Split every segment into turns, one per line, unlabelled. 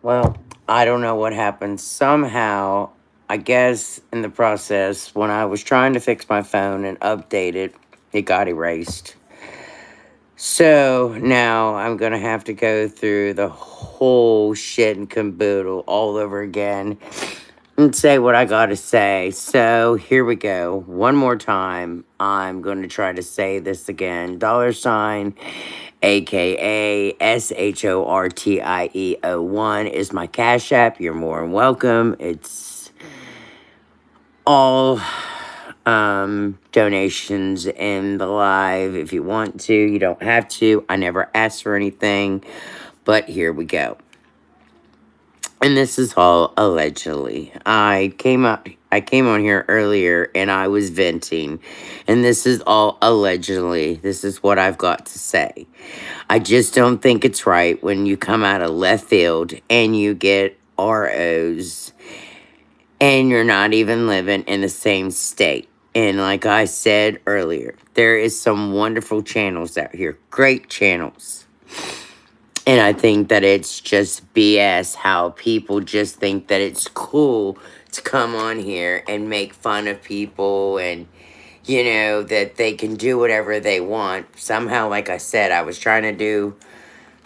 Well, I don't know what happened. Somehow, I guess in the process, when I was trying to fix my phone and update it, it got erased. So now I'm going to have to go through the whole shit and caboodle all over again and say what I got to say. So here we go. One more time. I'm going to try to say this again. Dollar sign AKA-SHORTIE01 is my Cash App. You're more than welcome. It's all donations in the live if you want to. You don't have to. I never asked for anything, but here we go. And this is all allegedly. I came on here earlier and I was venting. And this is all allegedly. This is what I've got to say. I just don't think it's right when you come out of left field and you get ROs and you're not even living in the same state. And like I said earlier, there is some wonderful channels out here. Great channels. And I think that it's just BS how people just think that it's cool to come on here and make fun of people and, you know, that they can do whatever they want. Somehow, like I said, I was trying to do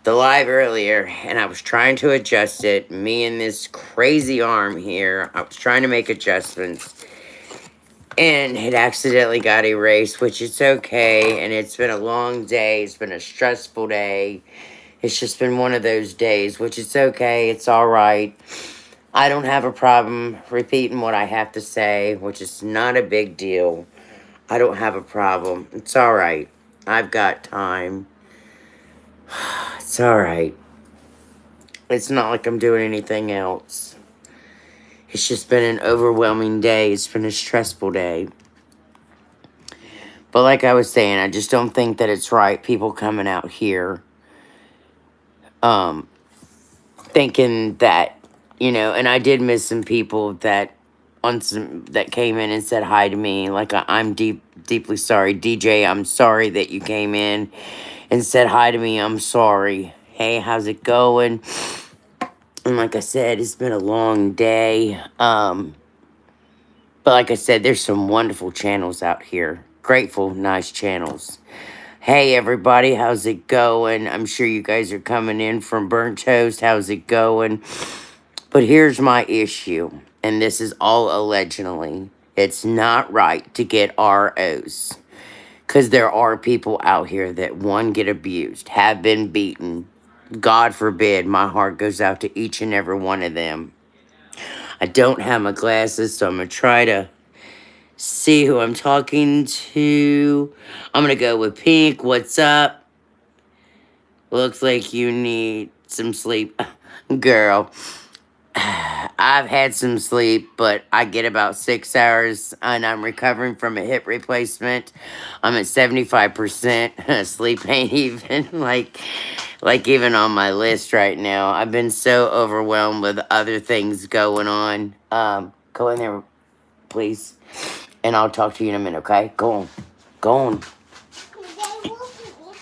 the live earlier and I was trying to adjust it. Me and this crazy arm here, I was trying to make adjustments and it accidentally got erased, which is okay. And it's been a long day. It's been a stressful day. It's just been one of those days, which is okay. It's all right. I don't have a problem repeating what I have to say, which is not a big deal. I don't have a problem. It's all right. I've got time. It's all right. It's not like I'm doing anything else. It's just been an overwhelming day. It's been a stressful day. But like I was saying, I just don't think that it's right. People coming out here, thinking that, you know, and I did miss some people that that came in and said hi to me. Like I'm deeply sorry, DJ. I'm sorry that you came in and said hi to me. I'm sorry. Hey, how's it going? And like I said, it's been a long day. But like I said, there's some wonderful channels out here. Grateful, nice channels. Hey everybody, how's it going? I'm sure you guys are coming in from Burnt Toast. How's it going? But here's my issue, and this is all allegedly. It's not right to get ROs. Because there are people out here that, one, get abused, have been beaten. God forbid, my heart goes out to each and every one of them. I don't have my glasses, so I'm going to try to see who I'm talking to. I'm going to go with Pink. What's up? Looks like you need some sleep. Girl, I've had some sleep, but I get about 6 hours, and I'm recovering from a hip replacement. I'm at 75%. Sleep ain't even like even on my list right now. I've been so overwhelmed with other things going on. Go in there, please, and I'll talk to you in a minute. Okay, go on, go on.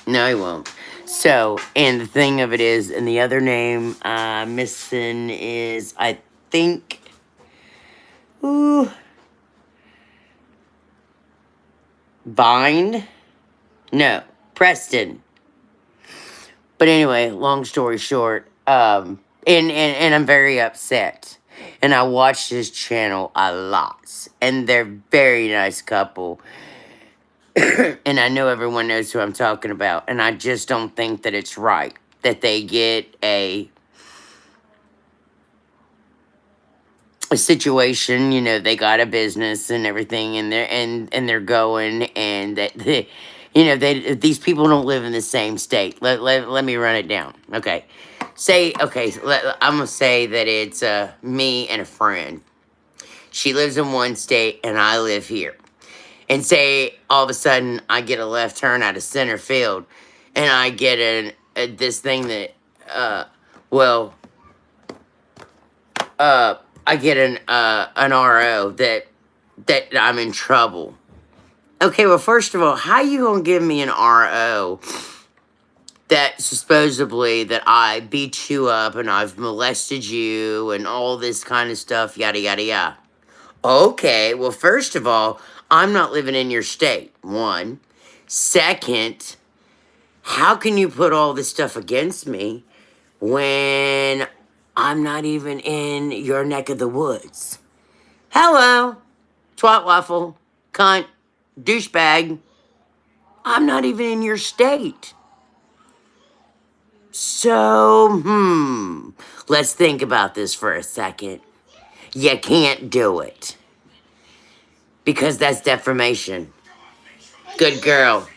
No, he won't. So, and the thing of it is, and the other name I'm missing is, I think, ooh, Bind? No, Preston. But anyway, long story short, and I'm very upset. And I watch this channel a lot. And they're very nice couple. And I know everyone knows who I'm talking about. And I just don't think that it's right that they get a situation, you know, they got a business and everything, and they're going, and that they, you know, these people don't live in the same state. Let me run it down. Okay. Say, okay, I'm gonna say that it's me and a friend. She lives in one state and I live here. And say all of a sudden I get a left turn out of center field, and I get this thing that well I get an RO that I'm in trouble. Okay, well, first of all, how you gonna give me an RO that supposedly that I beat you up and I've molested you and all this kind of stuff, yada, yada, yada. Okay, well, first of all, I'm not living in your state, one. Second, how can you put all this stuff against me when I'm not even in your neck of the woods? Hello, twat waffle, cunt, douchebag. I'm not even in your state. So, let's think about this for a second. You can't do it. Because that's defamation. Good girl.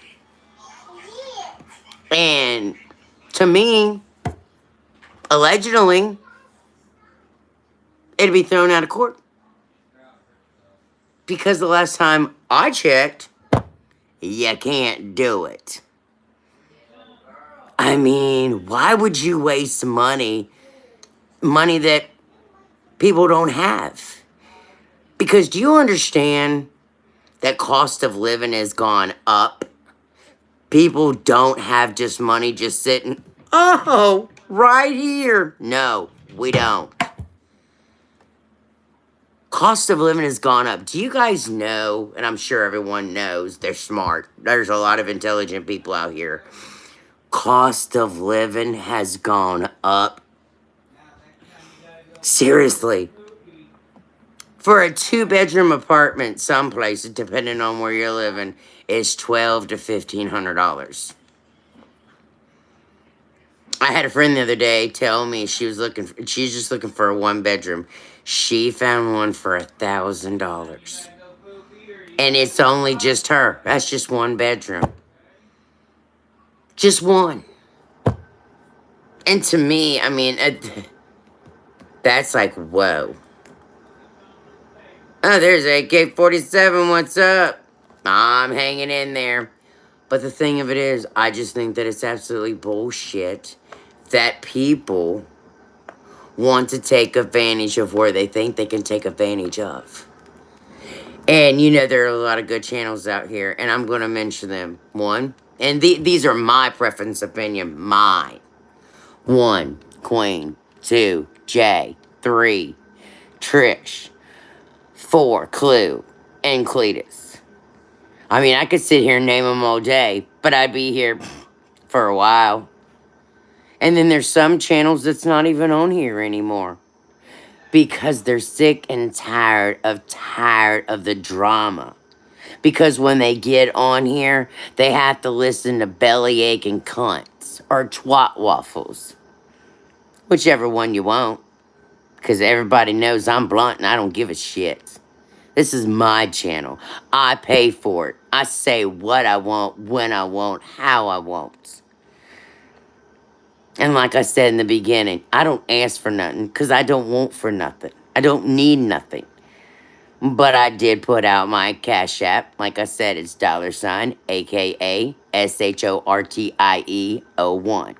And to me, allegedly, it'd be thrown out of court. Because the last time I checked, you can't do it. I mean, why would you waste money that people don't have? Because do you understand that cost of living has gone up? People don't have just money just sitting, oh, right here. No, we don't. Cost of living has gone up. Do you guys know, and I'm sure everyone knows, they're smart. There's a lot of intelligent people out here. Cost of living has gone up. Seriously. For a 2-bedroom apartment someplace, depending on where you're living, is $1,200 to $1,500. I had a friend the other day tell me she's just looking for a 1-bedroom. She found one for $1,000. And it's only just her. That's just 1 bedroom. Just one. And to me, I mean, that's like, whoa. Oh, there's AK-47, what's up? I'm hanging in there. But the thing of it is, I just think that it's absolutely bullshit that people want to take advantage of where they think they can take advantage of. And, you know, there are a lot of good channels out here, and I'm going to mention them. One, and these are my preference opinion, mine. 1, Queen. 2, Jay. 3, Trish. 4, Clue. And Cletus. I mean, I could sit here and name them all day, but I'd be here for a while. And then there's some channels that's not even on here anymore. Because they're sick and tired of the drama. Because when they get on here, they have to listen to bellyache and cunts. Or twat waffles. Whichever one you want. Because everybody knows I'm blunt and I don't give a shit. This is my channel. I pay for it. I say what I want, when I want, how I want. And like I said in the beginning, I don't ask for nothing because I don't want for nothing. I don't need nothing. But I did put out my Cash App. Like I said, it's $ AKA-SHORTIE 01.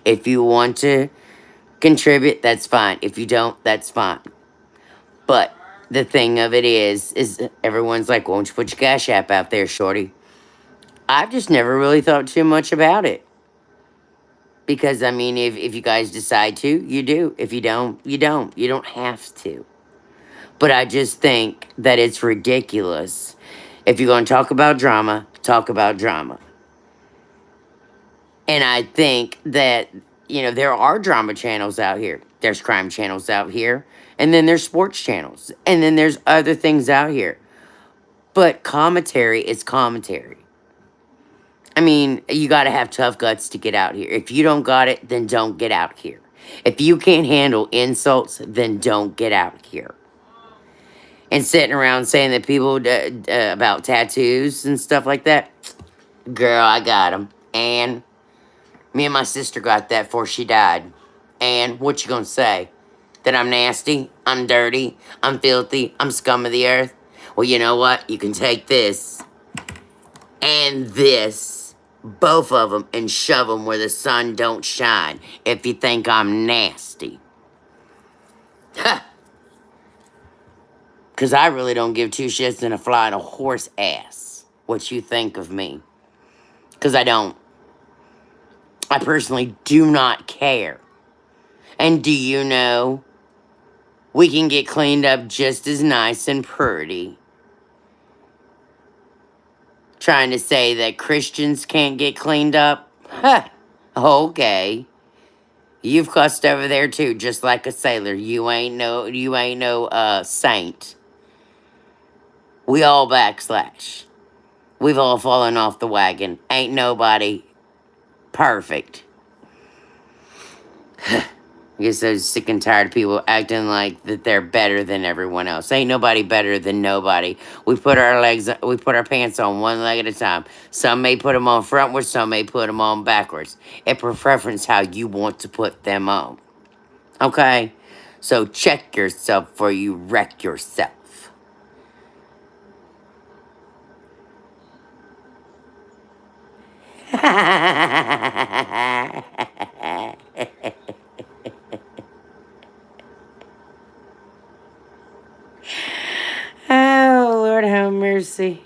If you want to contribute, that's fine. If you don't, that's fine. But the thing of it is everyone's like, why don't you put your Cash App out there, Shorty? I've just never really thought too much about it. Because, I mean, if you guys decide to, you do. If you don't, you don't. You don't have to. But I just think that it's ridiculous. If you're going to talk about drama, talk about drama. And I think that, you know, there are drama channels out here. There's crime channels out here. And then there's sports channels. And then there's other things out here. But commentary is commentary. I mean, you got to have tough guts to get out here. If you don't got it, then don't get out here. If you can't handle insults, then don't get out here. And sitting around saying that people about tattoos and stuff like that. Girl, I got them. And me and my sister got that before she died. And what you gonna say? That I'm nasty? I'm dirty? I'm filthy? I'm scum of the earth? Well, you know what? You can take this and this. Both of them, and shove them where the sun don't shine if you think I'm nasty. Ha! Because I really don't give 2 shits and a fly and a horse ass what you think of me. Because I don't. I personally do not care. And do you know, we can get cleaned up just as nice and pretty. Trying to say that Christians can't get cleaned up? Huh. Okay. You've cussed over there too, just like a sailor. You ain't no saint. We all backslash. We've all fallen off the wagon. Ain't nobody perfect. I get so sick and tired of people acting like that they're better than everyone else. Ain't nobody better than nobody. We put our pants on one leg at a time. Some may put them on frontwards, some may put them on backwards. It preference how you want to put them on. Okay? So check yourself before you wreck yourself. Oh, Lord have mercy.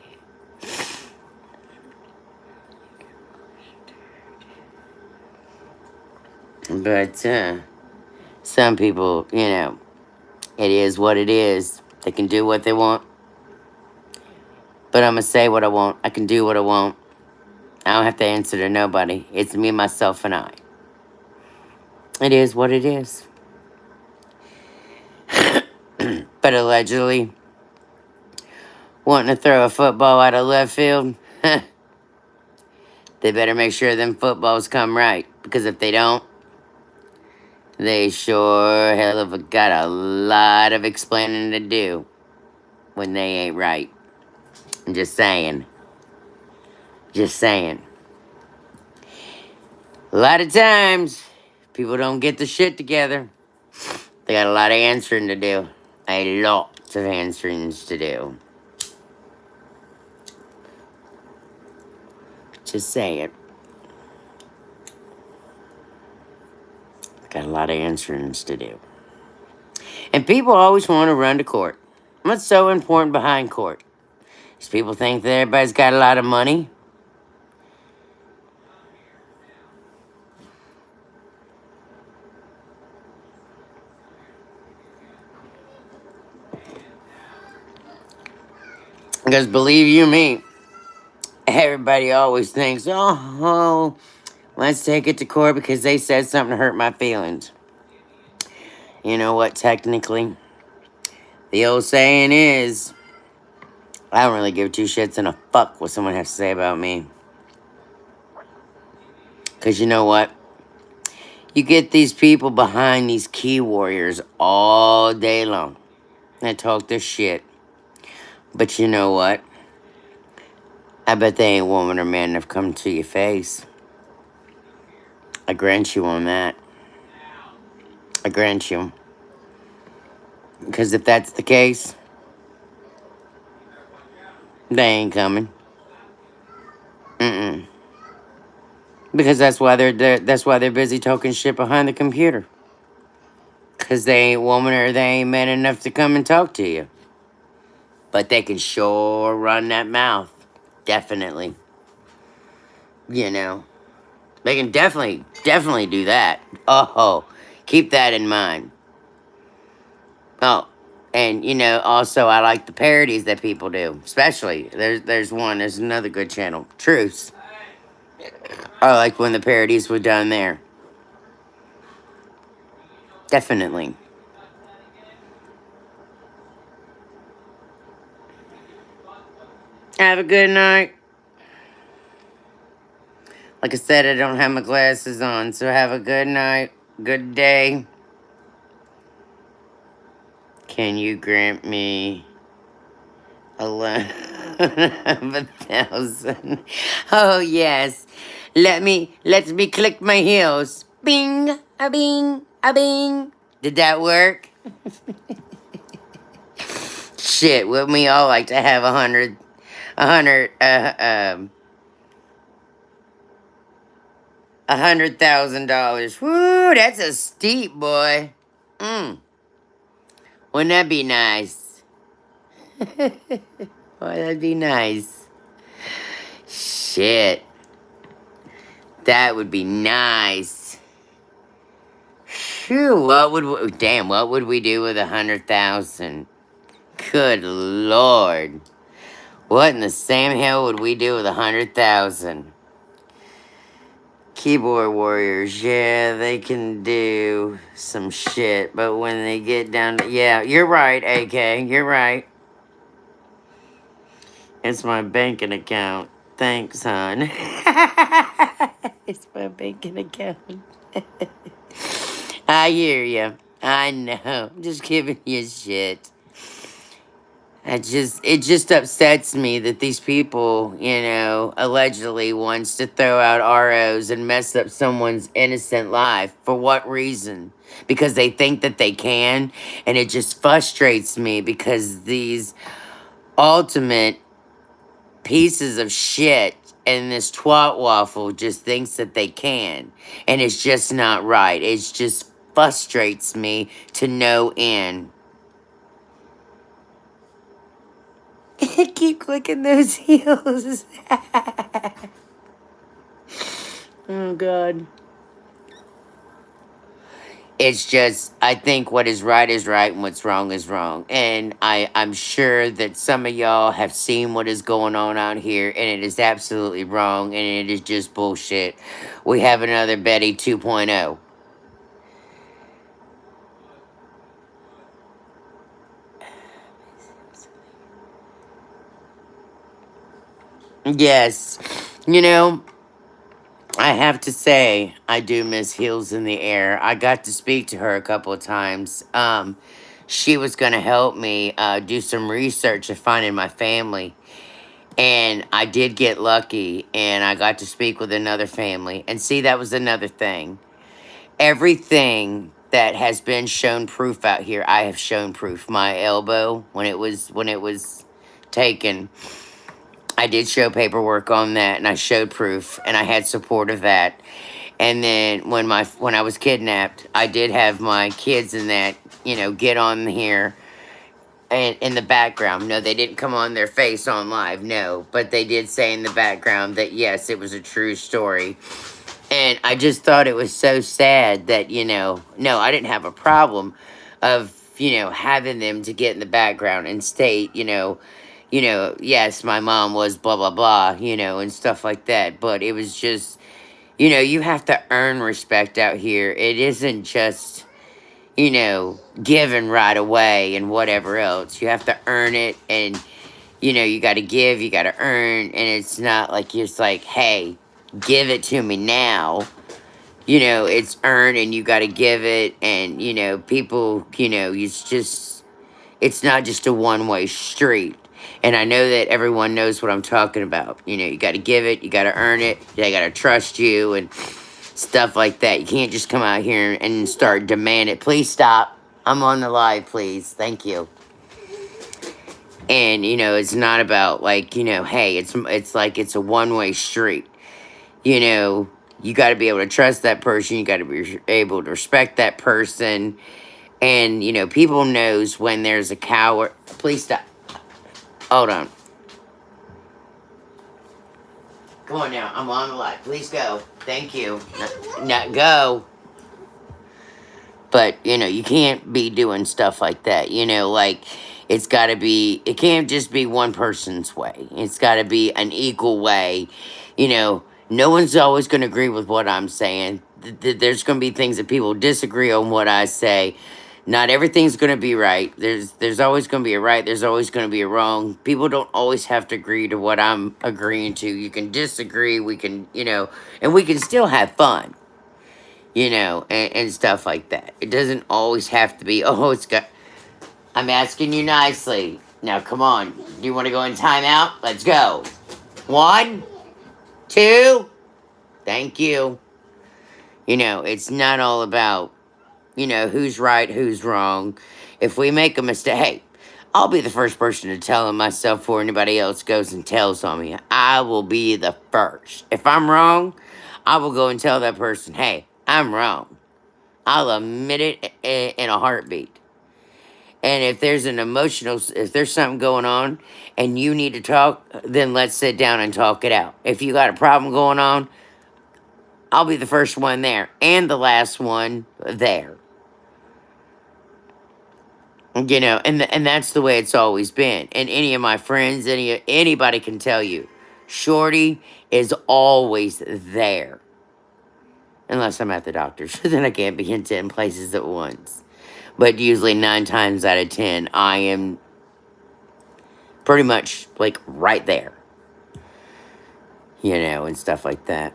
But, some people, it is what it is. They can do what they want. But I'm going to say what I want. I can do what I want. I don't have to answer to nobody. It's me, myself, and I. It is what it is. But allegedly, wanting to throw a football out of left field, they better make sure them footballs come right. Because if they don't, they sure hell of a got a lot of explaining to do when they ain't right. I'm just saying. Just saying. A lot of times, people don't get the shit together. They got a lot of answering to do. A lot of answerings to do. Just saying. Got a lot of answerings to do. And people always want to run to court. What's so important behind court? Because people think that everybody's got a lot of money. Because believe you me, everybody always thinks, oh, let's take it to court because they said something to hurt my feelings. You know what, technically? The old saying is, I don't really give two shits and a fuck what someone has to say about me. Because you know what? You get these people behind these key warriors all day long. They talk their shit. But you know what? I bet they ain't woman or man enough come to your face. I grant you on that. I grant you. Because if that's the case, they ain't coming. Mm-mm. Because that's why they're busy talking shit behind the computer. Because they ain't woman or they ain't man enough to come and talk to you. But they can sure run that mouth. Definitely. You know. They can definitely do that. Oh, keep that in mind. Oh, and also I like the parodies that people do. Especially, there's another good channel, Truths. I like when the parodies were done there. Definitely. Have a good night. Like I said, I don't have my glasses on, so have a good night, good day. Can you grant me a loan of 1,000? Oh yes. Let me click my heels. Bing, a bing, a bing. Did that work? Shit, wouldn't we all like to have $100,000? Woo, that's a steep, boy. Wouldn't that be nice? Boy, that'd be nice. Shit. That would be nice. Phew, what would we do with 100,000? Good Lord. What in the Sam Hill would we do with 100,000? Keyboard warriors, yeah, they can do some shit, but when they get down to, yeah, you're right, AK, you're right. It's my banking account. Thanks, hon. It's my banking account. I hear you. I know. I'm just giving you shit. It just upsets me that these people, allegedly wants to throw out ROs and mess up someone's innocent life. For what reason? Because they think that they can, and it just frustrates me because these ultimate pieces of shit and this twat waffle just thinks that they can, and it's just not right. It just frustrates me to no end. Keep clicking those heels. Oh, God. It's just, I think what is right and what's wrong is wrong. And I'm sure that some of y'all have seen what is going on out here, and it is absolutely wrong, and it is just bullshit. We have another Betty 2.0. Yes. I have to say, I do miss Heels in the Air. I got to speak to her a couple of times. She was going to help me do some research of finding my family. And I did get lucky, and I got to speak with another family. And see, that was another thing. Everything that has been shown proof out here, I have shown proof. My elbow, when it was taken, I did show paperwork on that, and I showed proof, and I had support of that. And then when I was kidnapped, I did have my kids in that, get on here and in the background. No, they didn't come on their face on live, no, but they did say in the background that yes, it was a true story. And I just thought it was so sad that, no, I didn't have a problem of, having them to get in the background and state, yes, my mom was blah, blah, blah, and stuff like that. But it was just, you have to earn respect out here. It isn't just, given right away and whatever else. You have to earn it, and, you got to give, you got to earn. And it's not like it's like, hey, give it to me now. It's earned, and you got to give it. And, people, it's not just a one-way street. And I know that everyone knows what I'm talking about. You got to give it, you got to earn it, they got to trust you and stuff like that. You can't just come out here and start demanding. Please stop. I'm on the live, please. Thank you. And, it's not about like, hey, it's like it's a one-way street. You got to be able to trust that person. You got to be able to respect that person. And, people knows when there's a coward. Please stop. Hold on. Come on now. I'm on the live. Please go. Thank you. Not go. But, you can't be doing stuff like that. Like, it can't just be one person's way. It's got to be an equal way. No one's always going to agree with what I'm saying. There's going to be things that people disagree on what I say. Not everything's going to be right. There's always going to be a right. There's always going to be a wrong. People don't always have to agree to what I'm agreeing to. You can disagree. We can, and we can still have fun, and stuff like that. It doesn't always have to be, I'm asking you nicely. Now, come on. Do you want to go in timeout? Let's go. 1, 2. Thank you. It's not all about, who's right, who's wrong. If we make a mistake, hey, I'll be the first person to tell on myself before anybody else goes and tells on me. I will be the first. If I'm wrong, I will go and tell that person, hey, I'm wrong. I'll admit it in a heartbeat. And if there's if there's something going on and you need to talk, then let's sit down and talk it out. If you got a problem going on, I'll be the first one there and the last one there. You know, and that's the way it's always been. And any of my friends, anybody can tell you, Shorty is always there. Unless I'm at the doctor's, then I can't be in 10 places at once. But usually 9 times out of 10, I am pretty much like right there. You know, and stuff like that.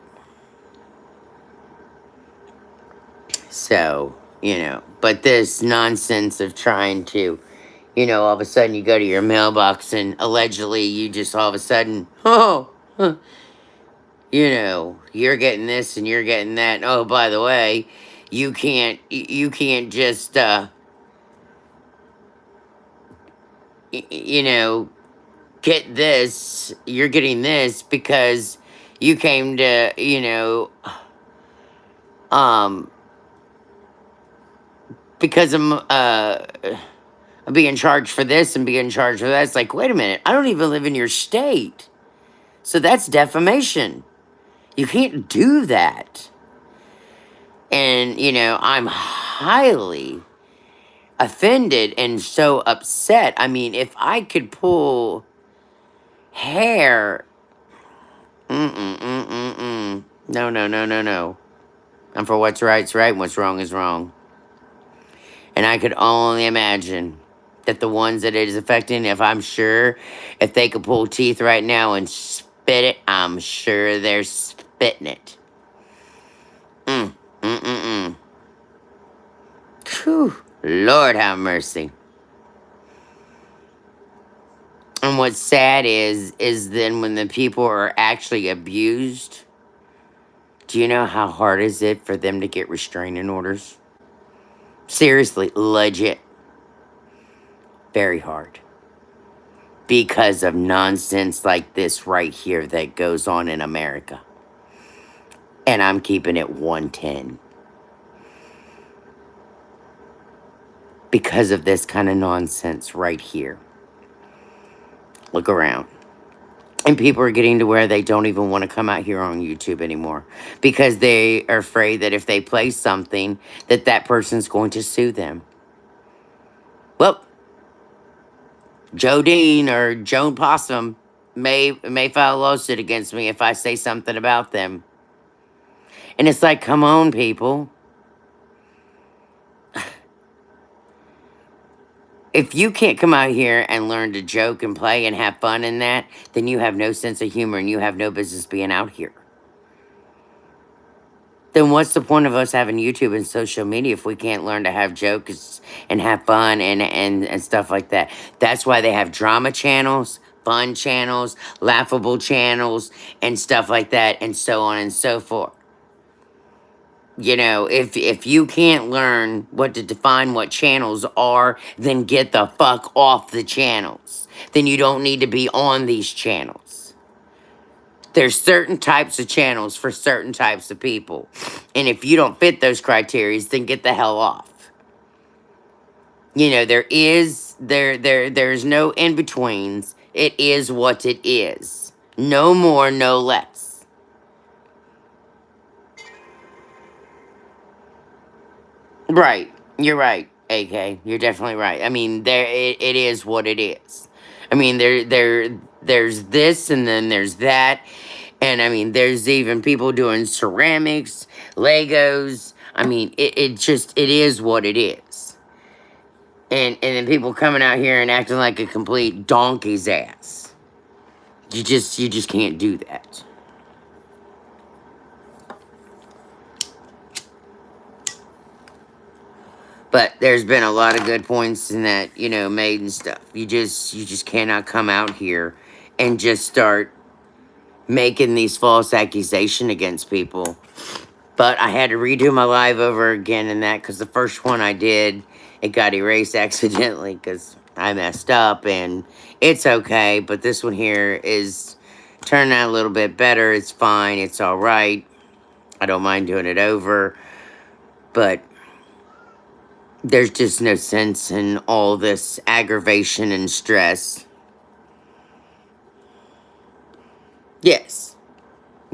So, you know, but this nonsense of trying to, you know, all of a sudden you go to your mailbox and allegedly you just all of a sudden, oh, huh, you know, you're getting this and you're getting that. Oh, by the way, you can't just, you know, get this, you're getting this because you came to, you know, um, because I'm, being charged for this and being charged for that. It's like, wait a minute, I don't even live in your state. So that's defamation. You can't do that. And, you know, I'm highly offended and so upset. I mean, if I could pull hair, no, no, no, no, no. And for what's right's right and what's wrong is wrong. And I could only imagine that the ones that it is affecting, if they could pull teeth right now and spit it, I'm sure they're spitting it. Whew. Lord have mercy. And what's sad is then when the people are actually abused, do you know how hard is it for them to get restraining orders? Seriously, legit. Very hard. Because of nonsense like this right here that goes on in America. And I'm keeping it 110. Because of this kind of nonsense right here. Look around. And people are getting to where they don't even want to come out here on YouTube anymore. Because they are afraid that if they play something, that person's going to sue them. Well, Joe Dean or Joan Possum may file a lawsuit against me if I say something about them. And it's like, come on, people. If you can't come out here and learn to joke and play and have fun in that, then you have no sense of humor and you have no business being out here. Then what's the point of us having YouTube and social media if we can't learn to have jokes and have fun and stuff like that? That's why they have drama channels, fun channels, laughable channels, and stuff like that, and so on and so forth. You know, if you can't learn what to define what channels are, then get the fuck off the channels. Then you don't need to be on these channels. There's certain types of channels for certain types of people. And if you don't fit those criteria, then get the hell off. You know, there's no in-betweens. It is what it is. No more, no less. Right. You're right, AK. You're definitely right. I mean, it is what it is. I mean, there's this and then there's that. And I mean, there's even people doing ceramics, Legos. I mean, it is what it is. And then people coming out here and acting like a complete donkey's ass. You just can't do that. But there's been a lot of good points in that, you know, made and stuff. You just cannot come out here and just start making these false accusations against people. But I had to redo my live over again in that because the first one I did, it got erased accidentally because I messed up and it's okay. But this one here is turning out a little bit better. It's fine. It's all right. I don't mind doing it over. But there's just no sense in all this aggravation and stress. Yes.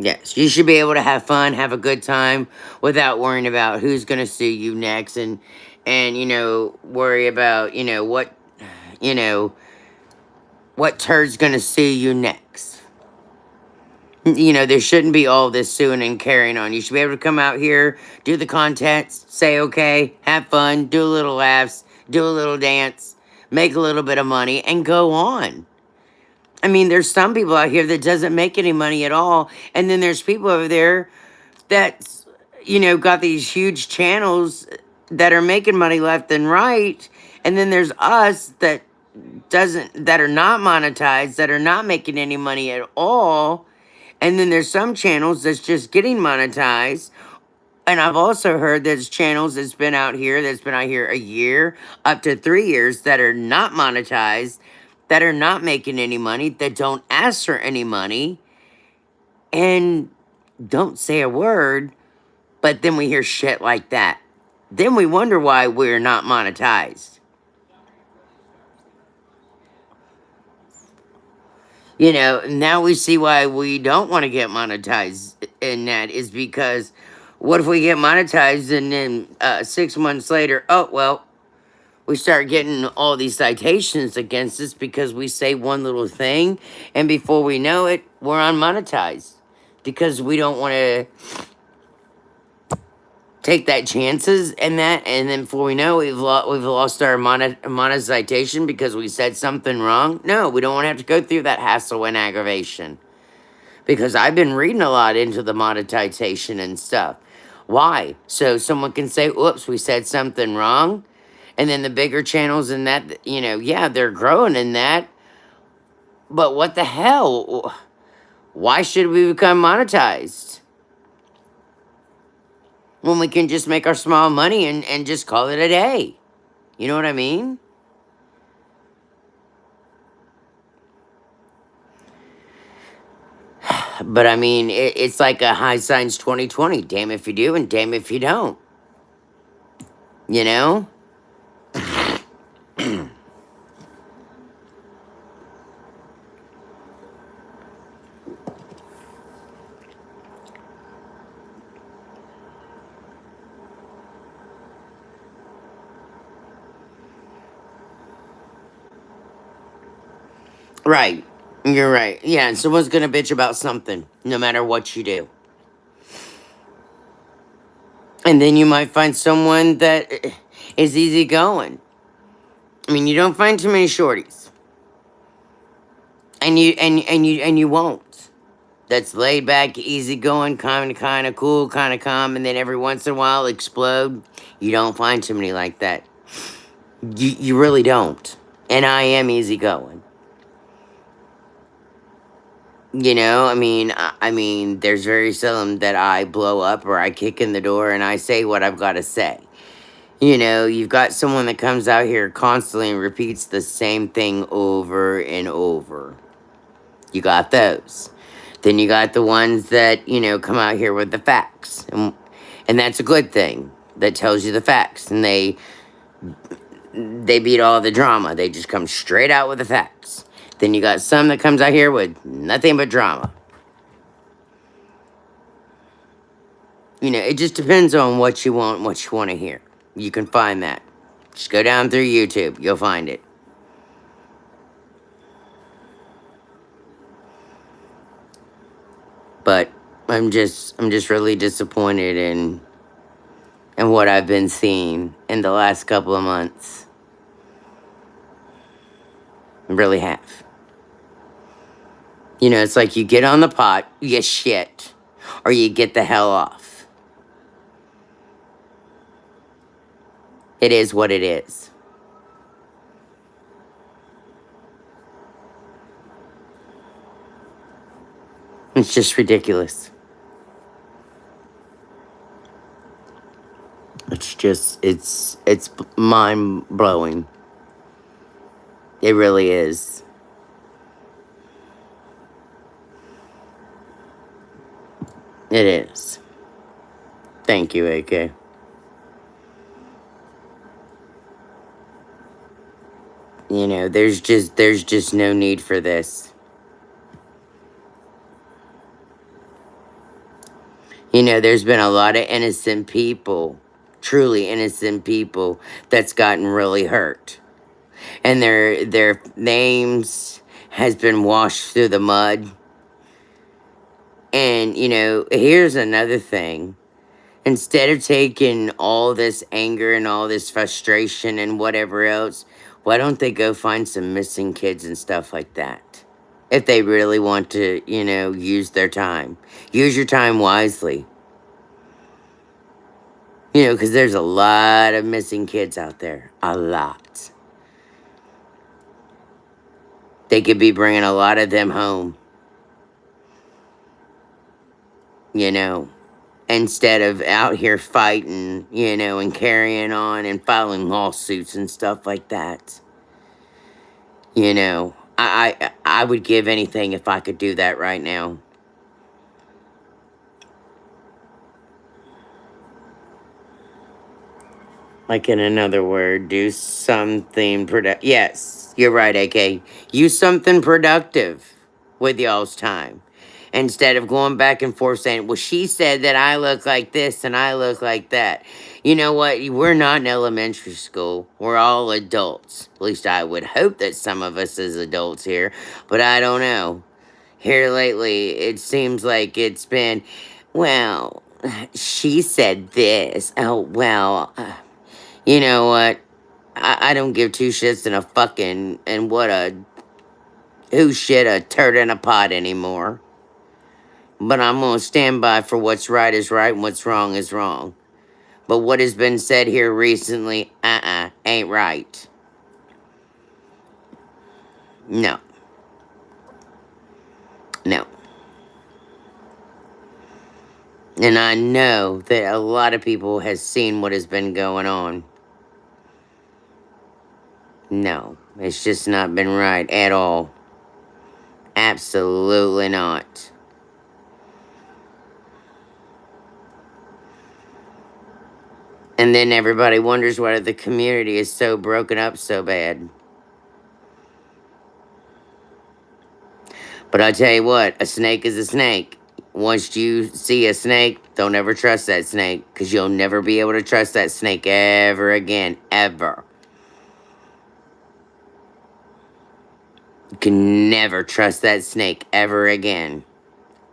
Yes, you should be able to have fun, have a good time without worrying about who's going to sue you next and worry about, you know, what turd's going to sue you next. There shouldn't be all this suing and carrying on. You should be able to come out here, do the contents, say okay, have fun, do a little laughs, do a little dance, make a little bit of money, and go on. I mean, there's some people out here that doesn't make any money at all, and then there's people over there that's, got these huge channels that are making money left and right, and then there's us that are not monetized, that are not making any money at all. And then there's some channels that's just getting monetized. And I've also heard there's channels that's been out here a year, up to 3 years, that are not monetized, that are not making any money, that don't ask for any money, and don't say a word, but then we hear shit like that. Then we wonder why we're not monetized. Now we see why we don't want to get monetized, and that is because what if we get monetized and then 6 months later, oh, well, we start getting all these citations against us because we say one little thing, and before we know it, we're unmonetized because we don't want to take that chances and then before we know it, we've lost our monetization because we said something wrong. No, we don't want to have to go through that hassle and aggravation. Because I've been reading a lot into the monetization and stuff. Why? So someone can say, oops, we said something wrong. And then the bigger channels in that, yeah, they're growing in that. But what the hell? Why should we become monetized? When we can just make our small money and just call it a day. You know what I mean? But I mean, it's like a high signs 2020. Damn if you do and damn if you don't. You know? Right. You're right. Yeah, and someone's gonna bitch about something, no matter what you do. And then you might find someone that is easygoing. I mean, you don't find too many shorties. And you won't. That's laid back, easygoing, kinda cool, kinda calm, and then every once in a while explode. You don't find too many like that. You really don't. And I am easygoing. I mean, there's very seldom that I blow up or I kick in the door and I say what I've got to say. You've got someone that comes out here constantly and repeats the same thing over and over. You got those. Then you got the ones that, come out here with the facts. And that's a good thing. That tells you the facts. And they beat all the drama. They just come straight out with the facts. Then you got some that comes out here with nothing but drama. It just depends on what you want and what you want to hear. You can find that. Just go down through YouTube. You'll find it. But I'm just really disappointed in what I've been seeing in the last couple of months. I really have. It's like you get on the pot, you shit, or you get the hell off. It is what it is. It's just ridiculous. It's mind-blowing. It really is. It is. Thank you, AK. There's just no need for this. You know, there's been a lot of innocent people, truly innocent people, that's gotten really hurt. And their names has been washed through the mud. And, you know, here's another thing. Instead of taking all this anger and all this frustration and whatever else, why don't they go find some missing kids and stuff like that? If they really want to, you know, use their time. Use your time wisely. You know, because there's a lot of missing kids out there. A lot. They could be bringing a lot of them home. You know, instead of out here fighting, you know, and carrying on and filing lawsuits and stuff like that. You know, I would give anything if I could do that right now. Like, in another word, do something productive. Yes, you're right, AK. Use something productive with y'all's time. Instead of going back and forth saying, well, she said that I look like this and I look like that. You know what? We're not in elementary school. We're all adults. At least I would hope that some of us is adults here. But I don't know. Here lately, it seems like it's been, well, she said this. Oh, well, you know what? I don't give two shits and a fucking, and what a, who shit a turd in a pot anymore. But I'm going to stand by for what's right is right and what's wrong is wrong. But what has been said here recently, ain't right. No. No. And I know that a lot of people has seen what has been going on. No, it's just not been right at all. Absolutely not. And then everybody wonders why the community is so broken up so bad. But I tell you what, a snake is a snake. Once you see a snake, don't ever trust that snake, because you'll never be able to trust that snake ever again, ever. You can never trust that snake ever again.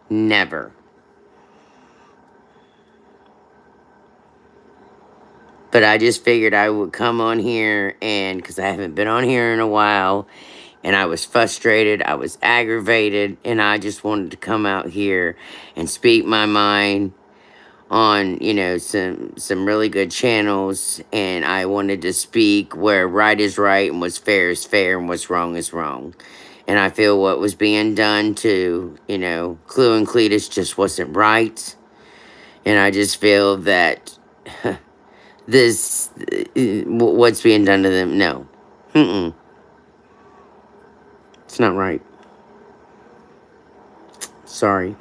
Never. But I just figured I would come on here, and because I haven't been on here in a while, and I was frustrated, I was aggravated, and I just wanted to come out here and speak my mind on, you know, some really good channels, and I wanted to speak where right is right and what's fair is fair and what's wrong is wrong. And I feel what was being done to, you know, Clue and Cletus just wasn't right. And I just feel that this, what's being done to them, no. It's not right. Sorry.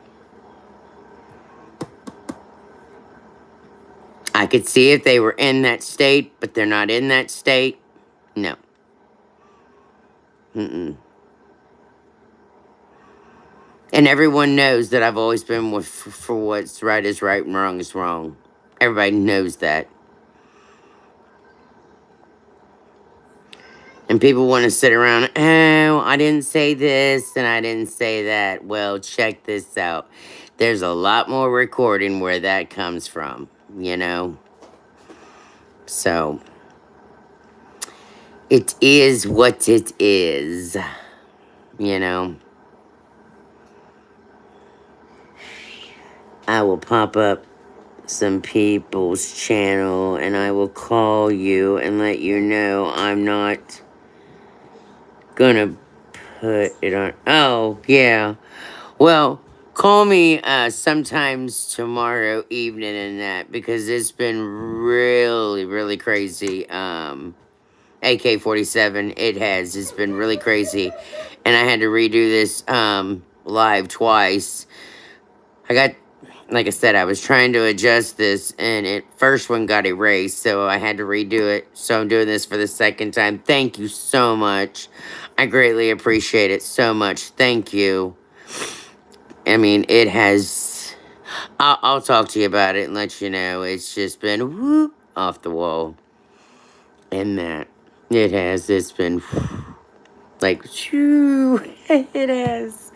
I could see if they were in that state, but they're not in that state. No. And everyone knows that I've always been with, for what's right is right and wrong is wrong. Everybody knows that. And people want to sit around, oh, I didn't say this and I didn't say that. Well, check this out. There's a lot more recording where that comes from, you know? So, it is what it is, you know? I will pop up some people's channel and I will call you and let you know I'm not gonna put it on. Oh, yeah. Well, call me sometimes tomorrow evening and that, because it's been really, really crazy. AK-47, it's been really crazy. And I had to redo this live twice. Like I said, I was trying to adjust this, and first one got erased, so I had to redo it. So I'm doing this for the second time. Thank you so much. I greatly appreciate it so much. Thank you. I mean, it has... I'll talk to you about it and let you know. It's just been whoop off the wall. And that it has. It's been like shoo. It has.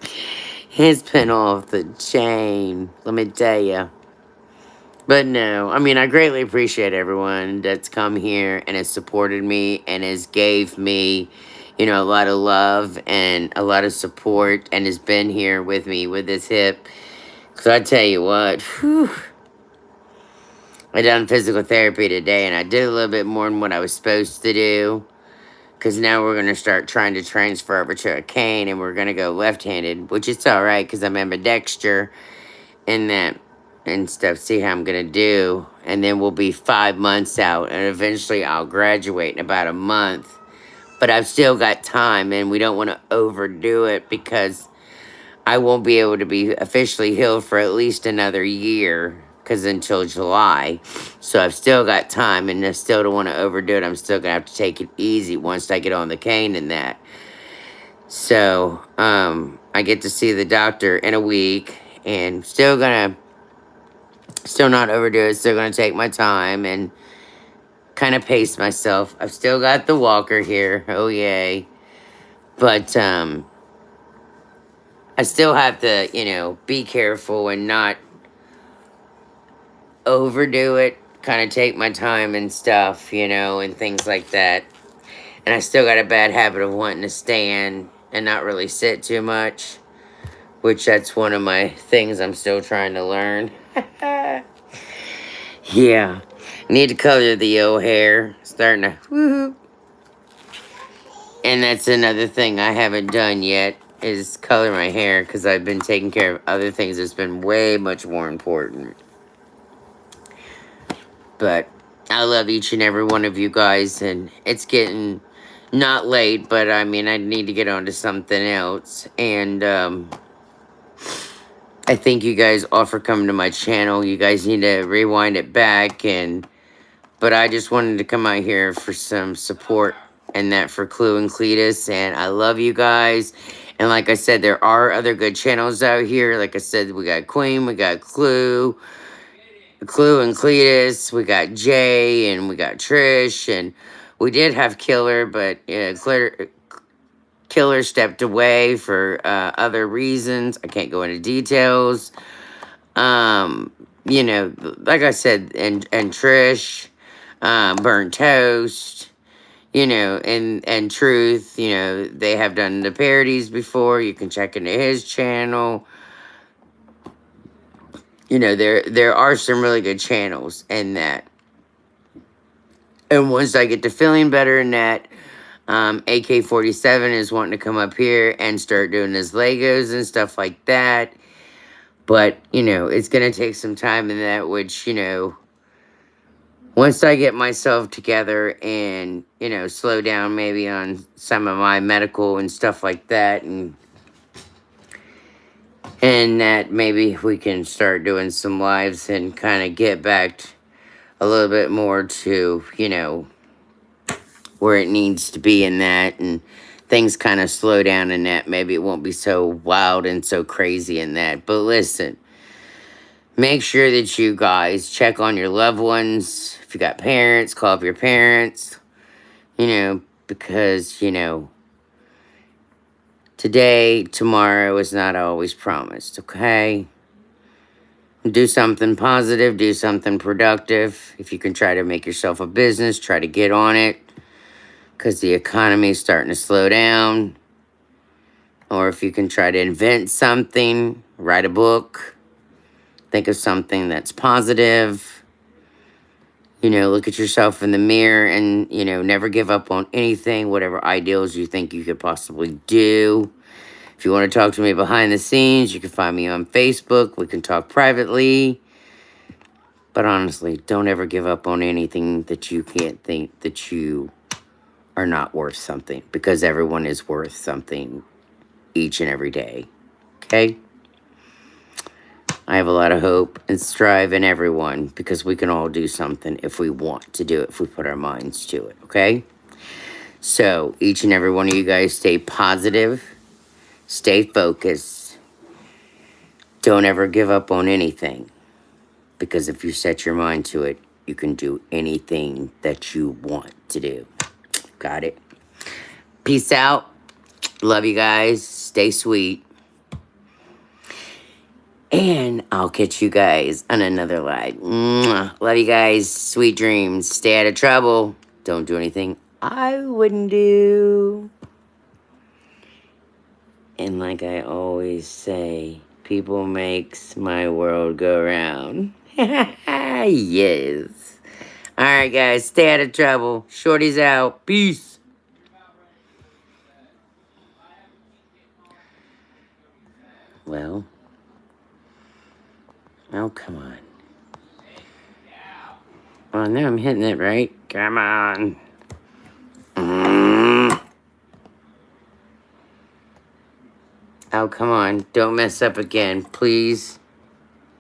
It's been off the chain. Let me tell you. But no, I mean, I greatly appreciate everyone that's come here and has supported me and has gave me, a lot of love and a lot of support and has been here with me with this hip. Because I tell you what, whew, I done physical therapy today and I did a little bit more than what I was supposed to do. Because now we're going to start trying to transfer over to a cane and we're going to go left-handed, which is all right because I'm ambidexter and that and stuff. See how I'm going to do. And then we'll be 5 months out and eventually I'll graduate in about a month. But I've still got time and we don't want to overdo it because I won't be able to be officially healed for at least another year because until July. So I've still got time and I still don't want to overdo it. I'm still going to have to take it easy once I get on the cane and that. So, I get to see the doctor in a week and still not overdo it. Still going to take my time and kind of pace myself. I've still got the walker here. Oh, yay. But, I still have to, be careful and not overdo it, kind of take my time and stuff, and things like that. And I still got a bad habit of wanting to stand and not really sit too much, which that's one of my things I'm still trying to learn. Yeah, need to color the old hair, starting to woohoo. And that's another thing I haven't done yet is color my hair because I've been taking care of other things that's been way much more important. But I love each and every one of you guys, and it's getting not late, but I mean, I need to get on to something else. And I thank you guys all for coming to my channel. You guys need to rewind it back, but I just wanted to come out here for some support and that for Clue and Cletus, and I love you guys. And like I said, there are other good channels out here. Like I said, we got Queen, we got Clue and Cletus, we got Jay, and we got Trish, and we did have Killer, but Killer stepped away for other reasons. I can't go into details. Like I said, and Trish, Burnt Toast, and Truth, they have done the parodies before. You can check into his channel. There are some really good channels in that. And once I get to feeling better in that, AK-47 is wanting to come up here and start doing his Legos and stuff like that. But, it's going to take some time in that, which, once I get myself together and, slow down maybe on some of my medical and stuff like that, and that maybe we can start doing some lives and kind of get back a little bit more to, where it needs to be in that, and things kind of slow down in that. Maybe it won't be so wild and so crazy in that. But listen, make sure that you guys check on your loved ones. If you got parents, call up your parents, because, today, tomorrow is not always promised, okay? Do something positive, do something productive. If you can try to make yourself a business, try to get on it, because the economy is starting to slow down. Or if you can try to invent something, write a book, think of something that's positive. Look at yourself in the mirror and, never give up on anything, whatever ideals you think you could possibly do. If you want to talk to me behind the scenes, you can find me on Facebook. We can talk privately. But honestly, don't ever give up on anything that you can't think that you are not worth something. Because everyone is worth something each and every day. Okay? I have a lot of hope and strive in everyone because we can all do something if we want to do it, if we put our minds to it, okay? So, each and every one of you guys stay positive, stay focused, Don't ever give up on anything. Because if you set your mind to it, you can do anything that you want to do. Got it? Peace out. Love you guys. Stay sweet. And I'll catch you guys on another live. Mwah. Love you guys. Sweet dreams. Stay out of trouble. Don't do anything I wouldn't do. And like I always say, people makes my world go round. Yes. Alright guys, stay out of trouble. Shorty's out. Peace. Well. Oh, come on. Oh, now I'm hitting it right. Come on. Oh, come on. Don't mess up again, please.